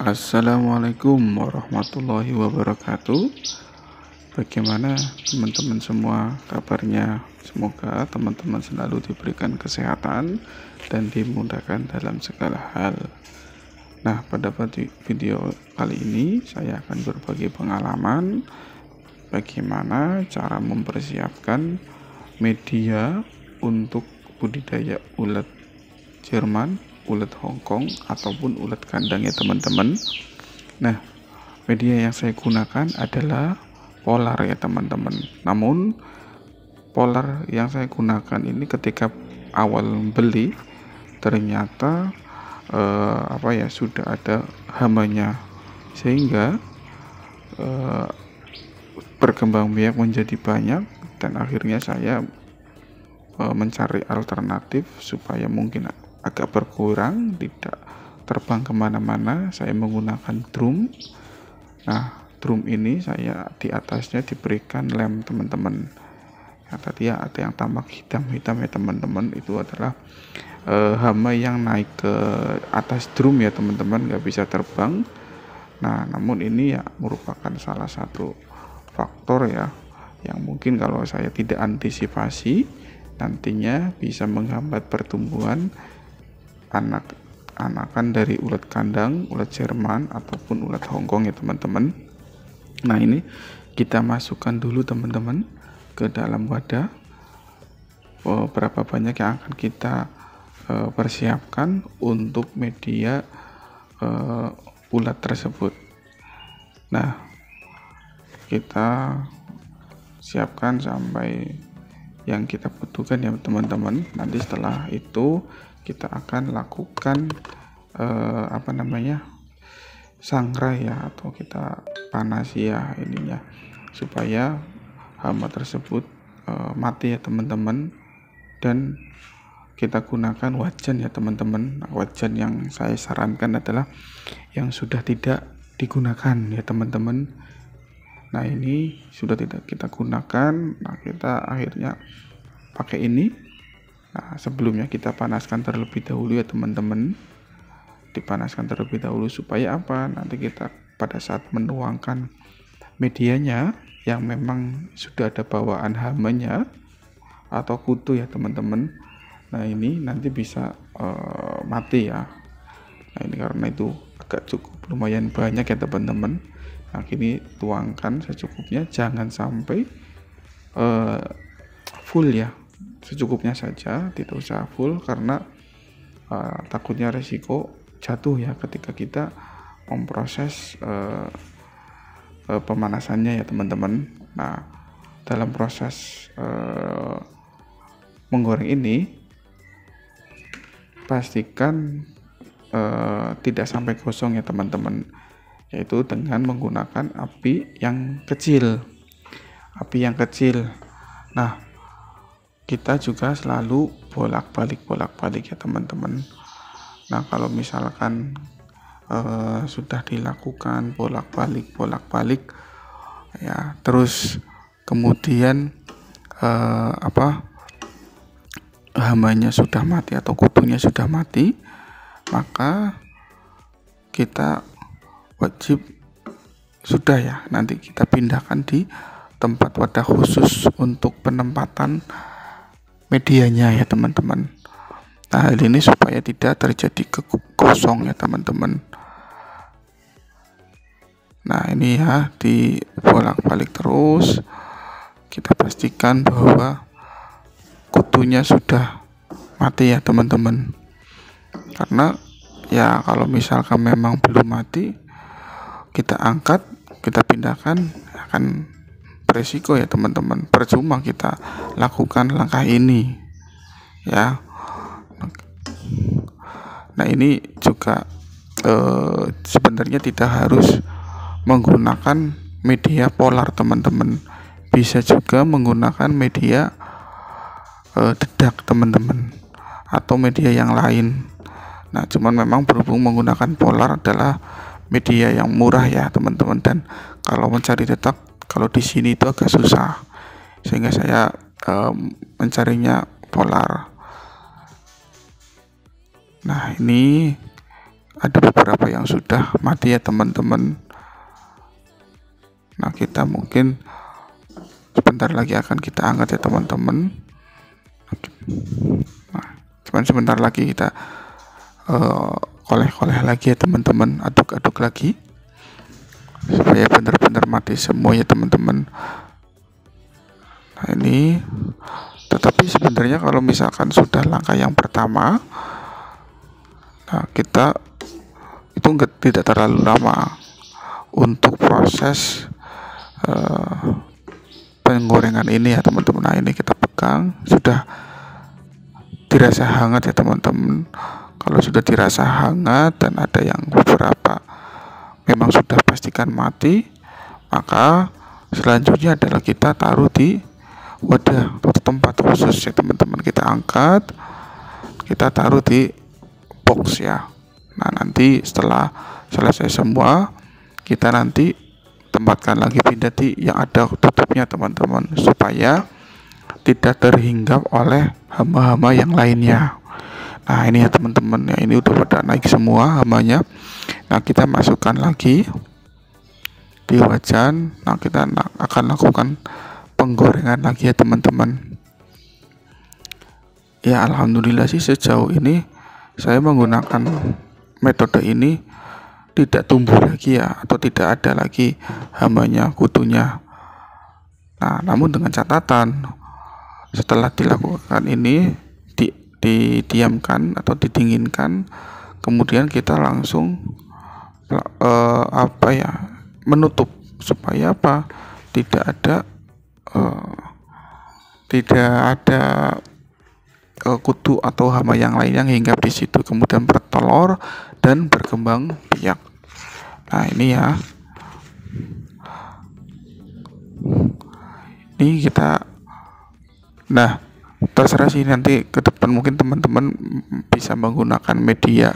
Assalamualaikum warahmatullahi wabarakatuh. Bagaimana teman-teman semua kabarnya? Semoga teman-teman selalu diberikan kesehatan dan dimudahkan dalam segala hal. Nah, pada video kali ini saya akan berbagi pengalaman bagaimana cara mempersiapkan media untuk budidaya ulat Jerman, ulat Hongkong, ataupun ulat kandang ya teman-teman. Nah, media yang saya gunakan adalah polar ya teman-teman. Namun polar yang saya gunakan ini ketika awal beli ternyata sudah ada hamanya, sehingga berkembang biak menjadi banyak, dan akhirnya saya mencari alternatif supaya mungkin agak berkurang, tidak terbang kemana-mana. Saya menggunakan drum. Nah, drum ini saya di atasnya diberikan lem teman-teman. Tadi ya ada yang tampak hitam-hitam ya teman-teman, itu adalah hama yang naik ke atas drum ya teman-teman, nggak bisa terbang. Nah, namun ini ya merupakan salah satu faktor ya yang mungkin kalau saya tidak antisipasi nantinya bisa menghambat pertumbuhan anakan dari ulat kandang, ulat Jerman, ataupun ulat Hongkong ya teman-teman. Nah, ini kita masukkan dulu teman-teman ke dalam wadah. Berapa banyak yang akan kita persiapkan untuk media ulat tersebut. Nah, kita siapkan sampai yang kita butuhkan ya teman-teman. Nanti setelah itu kita akan lakukan sangrai ya, atau kita panasi ya ininya, supaya hama tersebut mati ya teman-teman. Dan kita gunakan wajan ya teman-teman. Wajan yang saya sarankan adalah yang sudah tidak digunakan ya teman-teman. Nah, ini sudah tidak kita gunakan. Nah, kita akhirnya pakai ini. Nah, sebelumnya kita panaskan terlebih dahulu ya teman-teman. Dipanaskan terlebih dahulu supaya apa? Nanti kita pada saat menuangkan medianya yang memang sudah ada bawaan hamanya atau kutu ya teman-teman. Nah, ini nanti bisa mati ya. Nah, ini karena itu agak cukup lumayan banyak ya teman-teman. Nah, ini tuangkan secukupnya, jangan sampai full ya, secukupnya saja, tidak usah full, karena takutnya resiko jatuh ya ketika kita memproses pemanasannya ya teman-teman. Nah, dalam proses menggoreng ini pastikan tidak sampai gosong ya teman-teman, yaitu dengan menggunakan api yang kecil. Nah, kita juga selalu bolak-balik ya teman-teman. Nah, kalau misalkan sudah dilakukan bolak-balik ya, terus kemudian hamanya sudah mati atau kutunya sudah mati, maka kita wajib sudah ya, nanti kita pindahkan di tempat wadah khusus untuk penempatan medianya ya teman-teman. Nah, hal ini supaya tidak terjadi kosong ya teman-teman. Nah, ini ya dibolak-balik terus. Kita pastikan bahwa kutunya sudah mati ya teman-teman. Karena ya kalau misalkan memang belum mati, kita angkat, kita pindahkan, akan beresiko ya teman-teman. Percuma kita lakukan langkah ini ya. Nah, ini juga sebenarnya tidak harus menggunakan media polar teman-teman, bisa juga menggunakan media dedak teman-teman, atau media yang lain. Nah, cuman memang berhubung menggunakan polar adalah media yang murah ya teman-teman, dan kalau mencari dedak kalau di sini itu agak susah, sehingga saya mencarinya polar. Nah, ini ada beberapa yang sudah mati ya teman-teman. Nah, kita mungkin sebentar lagi akan kita angkat ya teman-teman. Nah, cuman sebentar lagi kita koleh-koleh lagi ya teman-teman, aduk-aduk lagi supaya benar-benar mati semua ya teman-teman. Nah, ini tetapi sebenarnya kalau misalkan sudah langkah yang pertama, nah kita itu tidak terlalu lama untuk proses penggorengan ini ya teman-teman. Nah, ini kita pegang, sudah dirasa hangat ya teman-teman. Kalau sudah dirasa hangat dan ada yang beberapa memang sudah pastikan mati, maka selanjutnya adalah kita taruh di wadah atau tempat khusus ya teman-teman. Kita angkat, kita taruh di box ya. Nah, nanti setelah selesai semua, kita nanti tempatkan lagi, pindah di yang ada tutupnya teman-teman, supaya tidak terhinggap oleh hama-hama yang lainnya. Nah, ini ya teman-teman, ya ini udah pada naik semua hamanya. Nah, kita masukkan lagi di wajan. Nah, kita akan lakukan penggorengan lagi ya teman-teman. Ya, alhamdulillah sih sejauh ini saya menggunakan metode ini tidak tumbuh lagi ya, atau tidak ada lagi hamanya, kutunya. Nah, namun dengan catatan setelah dilakukan ini didiamkan atau didinginkan, kemudian kita langsung menutup supaya apa? Tidak ada kutu atau hama yang lain yang hinggap di situ, kemudian bertelur dan berkembang biak. Nah, ini ya. Ini kita, nah terserah sih nanti ke depan mungkin teman-teman bisa menggunakan media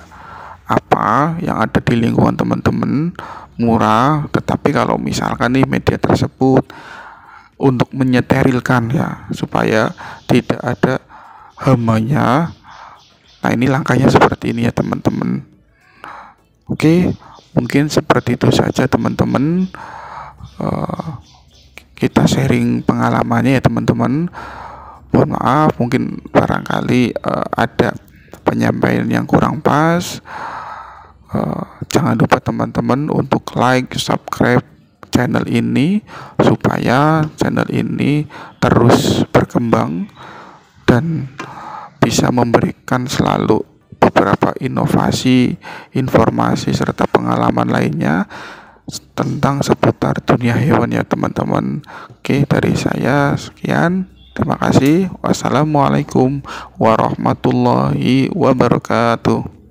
apa yang ada di lingkungan teman-teman, murah. Tetapi kalau misalkan nih media tersebut untuk menyeterilkan ya, supaya tidak ada hamanya, nah ini langkahnya seperti ini ya teman-teman. Oke, mungkin seperti itu saja teman-teman. Kita sharing pengalamannya ya teman-teman. Mohon maaf mungkin barangkali ada penyampaian yang kurang pas. Jangan lupa teman-teman untuk like, subscribe channel ini supaya channel ini terus berkembang dan bisa memberikan selalu beberapa inovasi, informasi serta pengalaman lainnya tentang seputar dunia hewan ya teman-teman. Oke, dari saya sekian. Terima kasih. Wassalamualaikum warahmatullahi wabarakatuh.